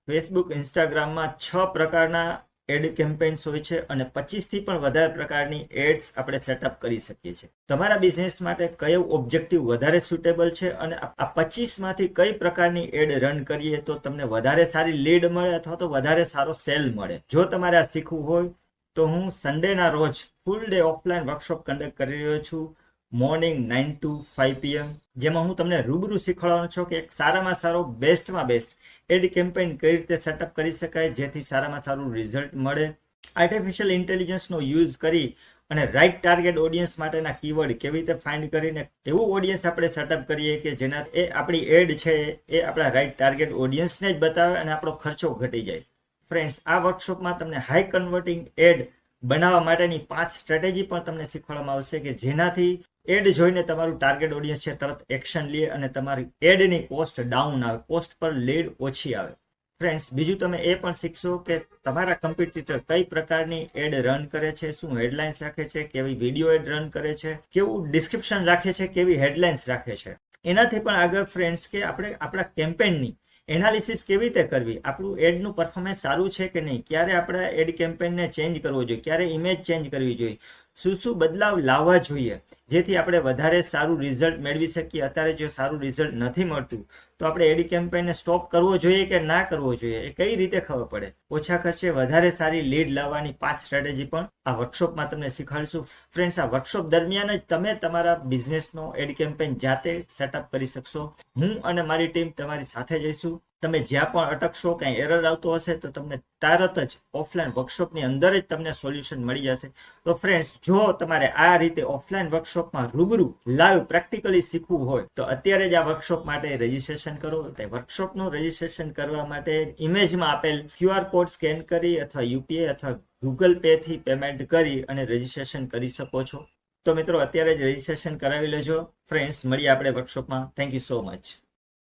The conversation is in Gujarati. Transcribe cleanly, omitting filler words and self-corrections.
ફેસબુક ઇન્સ્ટાગ્રામમાં 6 પ્રકારના એડ કેમ્પેન્સ હોય છે અને 25 થી પણ વધારે પ્રકારની એડ્સ આપણે સેટઅપ કરી શકીએ છીએ. તમારા બિઝનેસ માટે કયો ઓબ્જેક્ટિવ વધારે સુટેબલ છે અને આ 25 માંથી કઈ પ્રકારની એડ રન કરીએ તો તમને વધારે સારી લીડ મળે અથવા તો વધારે સારો સેલ મળે. જો તમારે આ શીખવું હોય તો હું સન્ડેના રોજ full day offline workshop conduct કરી રહ્યો છું મોર્નિંગ 9 to 5 PM, જેમાં હું તમને રૂબરૂ શીખવાડવાનો છું કે એક સારામાં સારો બેસ્ટમાં બેસ્ટ એડ કેમ્પેઇન કઈ રીતે સેટઅપ કરી શકાય જેથી સારામાં સારું રિઝલ્ટ મળે. આર્ટિફિશિયલ ઇન્ટેલિજન્સનો યુઝ કરી અને રાઇટ ટાર્ગેટ ઓડિયન્સ માટેના કીવર્ડ કેવી રીતે ફાઇન્ડ કરીને એવું ઓડિયન્સ આપણે સેટઅપ કરીએ કે જેના એ આપણી એડ છે એ આપણા રાઇટ ટાર્ગેટ ઓડિયન્સને જ બતાવે અને આપણો ખર્ચો ઘટી જાય. ફ્રેન્ડ્સ, આ વર્કશોપમાં તમને હાઈ કન્વર્ટિંગ એડ બનાવવા માટેની 5 સ્ટ્રેટેજી પણ તમને શીખવાડવામાં આવશે કે જેનાથી એડ જોઈને તમારું ટાર્ગેટ ઓડિયન્સ છે તરત એક્શન લે અને તમારી એડની કોસ્ટ ડાઉન આવે, કોસ્ટ પર લીડ ઓછી આવે. ફ્રેન્ડ્સ, બીજું તમે એ પણ શીખશો કે તમારા કમ્પિટિટર કઈ પ્રકારની એડ રન કરે છે, શું હેડલાઇન્સ રાખે છે, કેવી વિડીયો એડ રન કરે છે, કેવું ડિસ્ક્રિપ્શન રાખે છે, કેવી હેડલાઇન્સ રાખે છે. એનાથી પણ આગળ ફ્રેન્ડ્સ કે આપણે આપણા કેમ્પેનની એનાલિસિસ કેવી રીતે કરવી, આપણું એડનું પરફોર્મન્સ સારું છે કે નહીં, ક્યારે આપણે એડ કેમ્પેનને ચેન્જ કરવો જોઈએ, ક્યારે ઇમેજ ચેન્જ કરવી જોઈએ, શું શું બદલાવ લાવવા જોઈએ જેથી આપણે વધારે સારું રિઝલ્ટ મેળવી શકીએ. અત્યારે જો સારું રિઝલ્ટ નથી મળતું તો આપણે એડ કેમ્પેનને સ્ટોપ કરવો જોઈએ કે ના કરવો જોઈએ એ કઈ રીતે ખબર પડે. ઓછા ખર્ચે વધારે સારી લીડ લાવવાની 5 સ્ટ્રેટેજી પણ આ વર્કશોપમાં તમને શીખવાડીશું. ફ્રેન્ડ્સ, આ વર્કશોપ દરમિયાન જ તમે તમારા બિઝનેસનો એડ કેમ્પેન જાતે સેટઅપ કરી શકશો. હું અને મારી ટીમ તમારી સાથે જઈશું. તમે જ્યાં પણ અટકશો, ક્યાંય એરર આવતો હશે તો તમને તરત જ ઓફલાઈન વર્કશોપની અંદર જ તમને સોલ્યુશન મળી જશે. તો ફ્રેન્ડ્સ, જો તમારે આ રીતે ઓફલાઈન વર્કશોપમાં રૂબરૂ લાઈવ પ્રેક્ટિકલી શીખવું હોય તો અત્યારે જ આ વર્કશોપ માટે રજીસ્ટ્રેશન કરો. વર્કશોપનું રજીસ્ટ્રેશન કરવા માટે ઇમેજમાં આપેલ QR કોડ સ્કેન કરી અથવા UPI અથવા Google Pay થી પેમેન્ટ કરી અને રજીસ્ટ્રેશન કરી શકો છો. તો મિત્રો, અત્યારે જ રજીસ્ટ્રેશન કરાવી લેજો. ફ્રેન્ડ્સ, મળીએ આપણે વર્કશોપમાં. Thank you so much.